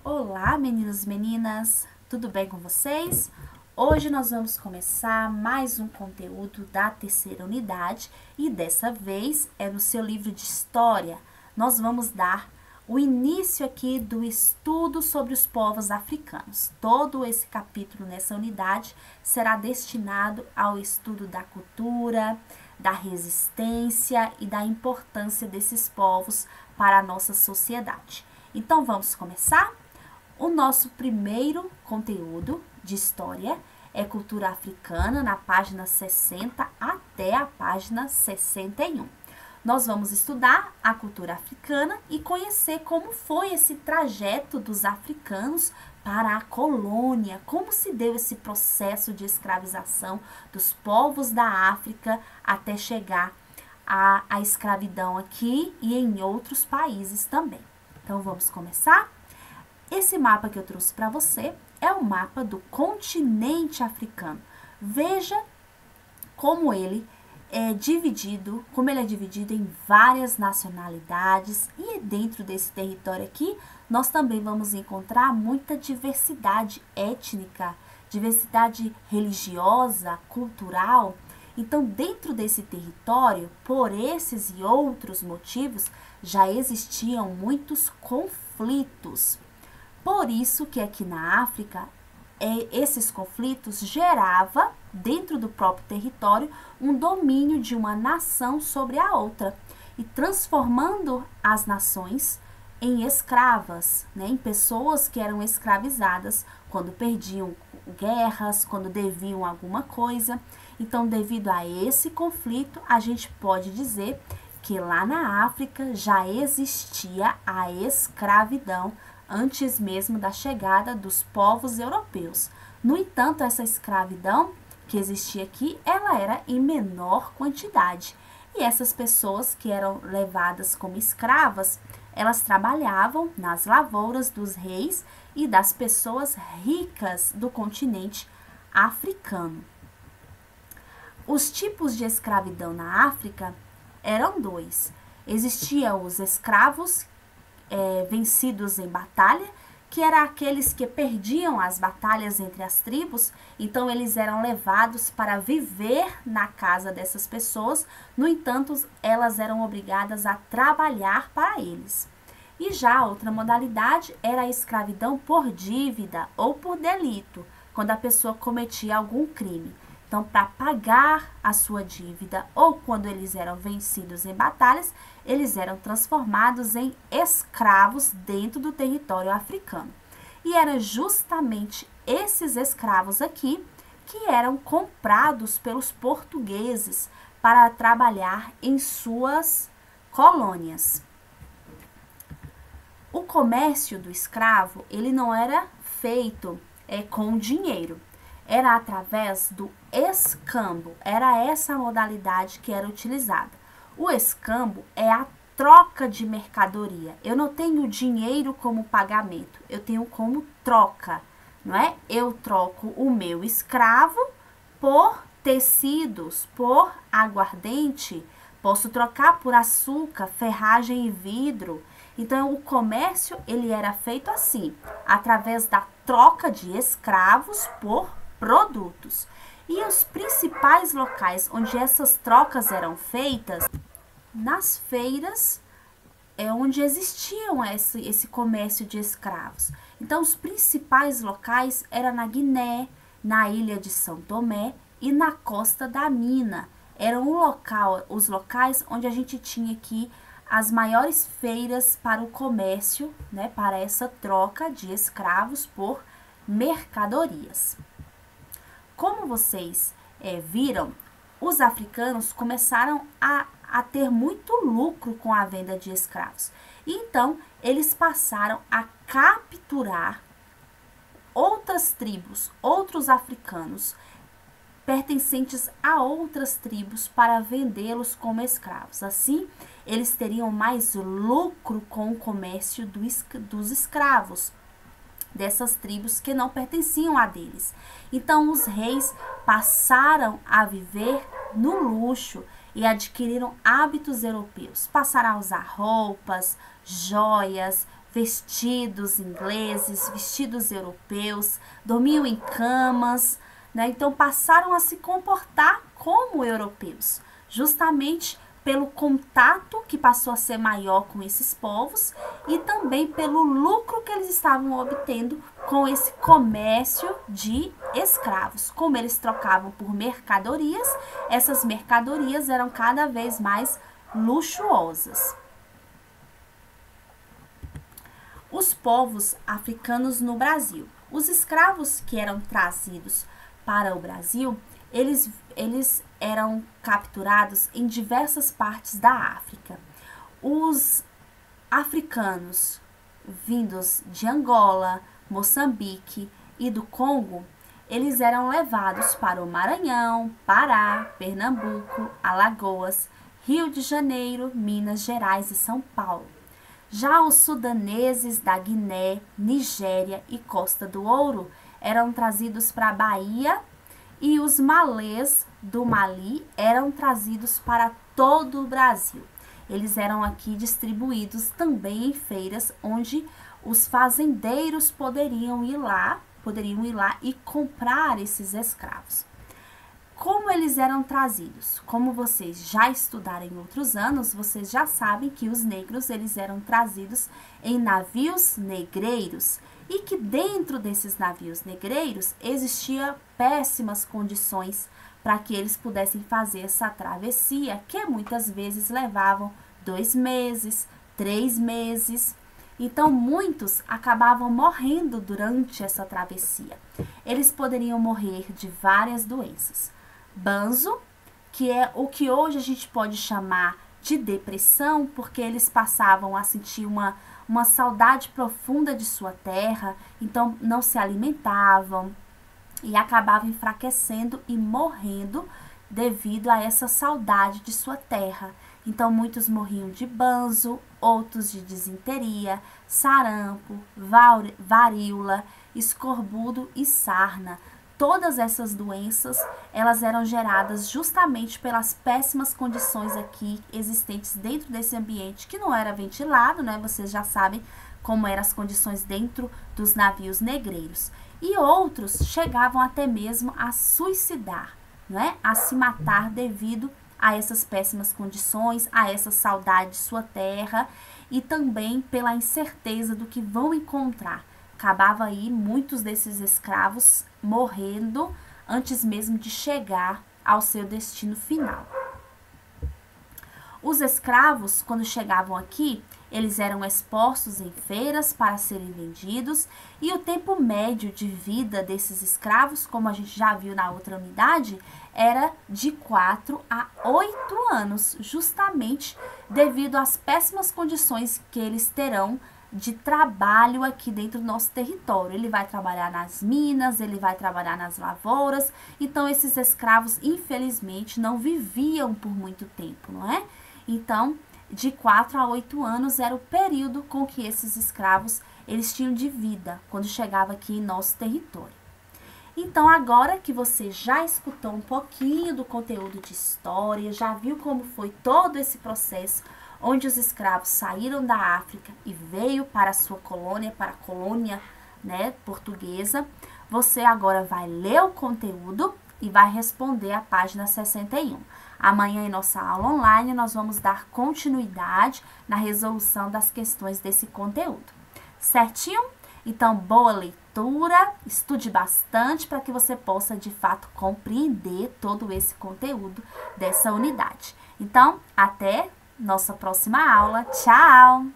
Olá, meninos e meninas, tudo bem com vocês? Hoje nós vamos começar mais um conteúdo da terceira unidade e dessa vez é no seu livro de história. Nós vamos dar o início aqui do estudo sobre os povos africanos. Todo esse capítulo nessa unidade será destinado ao estudo da cultura, da resistência e da importância desses povos para a nossa sociedade. Então vamos começar? O nosso primeiro conteúdo de história é cultura africana, na página 60 até a página 61. Nós vamos estudar a cultura africana e conhecer como foi esse trajeto dos africanos para a colônia, como se deu esse processo de escravização dos povos da África até chegar à escravidão aqui e em outros países também. Então vamos começar? Esse mapa que eu trouxe para você é o mapa do continente africano. Veja como ele é dividido, em várias nacionalidades, e dentro desse território aqui nós também vamos encontrar muita diversidade étnica, diversidade religiosa, cultural. Então, dentro desse território, por esses e outros motivos, já existiam muitos conflitos. Por isso que aqui na África, esses conflitos gerava, dentro do próprio território, um domínio de uma nação sobre a outra e transformando as nações em escravas, em pessoas que eram escravizadas quando perdiam guerras, quando deviam alguma coisa. Então, devido a esse conflito, a gente pode dizer que lá na África já existia a escravidão antes mesmo da chegada dos povos europeus. No entanto, essa escravidão que existia aqui, ela era em menor quantidade. E essas pessoas que eram levadas como escravas, elas trabalhavam nas lavouras dos reis e das pessoas ricas do continente africano. Os tipos de escravidão na África eram dois. Existiam os escravos vencidos em batalha, que eram aqueles que perdiam as batalhas entre as tribos, então eles eram levados para viver na casa dessas pessoas, no entanto, elas eram obrigadas a trabalhar para eles. E já a outra modalidade era a escravidão por dívida ou por delito, quando a pessoa cometia algum crime. Então, para pagar a sua dívida ou quando eles eram vencidos em batalhas, eles eram transformados em escravos dentro do território africano. E eram justamente esses escravos aqui que eram comprados pelos portugueses para trabalhar em suas colônias. O comércio do escravo, ele não era feito com dinheiro. Era através do escambo, era essa a modalidade que era utilizada. O escambo é a troca de mercadoria. Eu não tenho dinheiro como pagamento, eu tenho como troca, não é? Eu troco o meu escravo por tecidos, por aguardente, posso trocar por açúcar, ferragem e vidro. Então, o comércio, ele era feito assim, através da troca de escravos por produtos. E os principais locais onde essas trocas eram feitas, nas feiras, onde existiam esse comércio de escravos. Então, os principais locais eram na Guiné, na ilha de São Tomé e na Costa da Mina. Eram os locais onde a gente tinha aqui as maiores feiras para o comércio, para essa troca de escravos por mercadorias. Como vocês viram, os africanos começaram a ter muito lucro com a venda de escravos. Então, eles passaram a capturar outras tribos, outros africanos, pertencentes a outras tribos para vendê-los como escravos. Assim, eles teriam mais lucro com o comércio dos escravos, dessas tribos que não pertenciam a deles. Então, os reis passaram a viver no luxo e adquiriram hábitos europeus. Passaram a usar roupas, joias, vestidos ingleses, vestidos europeus, dormiam em camas, né? Então passaram a se comportar como europeus, justamente pelo contato que passou a ser maior com esses povos e também pelo lucro que eles estavam obtendo com esse comércio de escravos. Como eles trocavam por mercadorias, essas mercadorias eram cada vez mais luxuosas. Os povos africanos no Brasil. Os escravos que eram trazidos para o Brasil, eles eram capturados em diversas partes da África. Os africanos vindos de Angola, Moçambique e do Congo, eles eram levados para o Maranhão, Pará, Pernambuco, Alagoas, Rio de Janeiro, Minas Gerais e São Paulo. Já os sudaneses da Guiné, Nigéria e Costa do Ouro eram trazidos para a Bahia e os malês do Mali eram trazidos para todo o Brasil. Eles eram aqui distribuídos também em feiras onde os fazendeiros poderiam ir lá e comprar esses escravos. Como eles eram trazidos? Como vocês já estudaram em outros anos, vocês já sabem que os negros eles eram trazidos em navios negreiros e que dentro desses navios negreiros existia péssimas condições para que eles pudessem fazer essa travessia, que muitas vezes levavam 2 meses, 3 meses. Então, muitos acabavam morrendo durante essa travessia. Eles poderiam morrer de várias doenças. Banzo, que é o que hoje a gente pode chamar de depressão, porque eles passavam a sentir uma saudade profunda de sua terra, então não se alimentavam e acabavam enfraquecendo e morrendo devido a essa saudade de sua terra. Então, muitos morriam de banzo, outros de disenteria, sarampo, varíola, escorbudo e sarna. Todas essas doenças, elas eram geradas justamente pelas péssimas condições aqui existentes dentro desse ambiente que não era ventilado, né? Vocês já sabem como eram as condições dentro dos navios negreiros. E outros chegavam até mesmo a suicidar, né? A se matar devido a essas péssimas condições, a essa saudade de sua terra e também pela incerteza do que vão encontrar. Acabava aí muitos desses escravos morrendo antes mesmo de chegar ao seu destino final. Os escravos, quando chegavam aqui, eles eram expostos em feiras para serem vendidos e o tempo médio de vida desses escravos, como a gente já viu na outra unidade, era de 4 a 8 anos, justamente devido às péssimas condições que eles terão de trabalho aqui dentro do nosso território. Ele vai trabalhar nas minas, ele vai trabalhar nas lavouras, então esses escravos, infelizmente, não viviam por muito tempo, não é? Então, de 4 a 8 anos era o período com que esses escravos eles tinham de vida quando chegava aqui em nosso território. Então, agora que você já escutou um pouquinho do conteúdo de história, já viu como foi todo esse processo onde os escravos saíram da África e veio para a sua colônia, para a colônia, né, portuguesa, você agora vai ler o conteúdo e vai responder a página 61. Amanhã, em nossa aula online, nós vamos dar continuidade na resolução das questões desse conteúdo. Certinho? Então, boa leitura, estude bastante para que você possa, de fato, compreender todo esse conteúdo dessa unidade. Então, até nossa próxima aula. Tchau!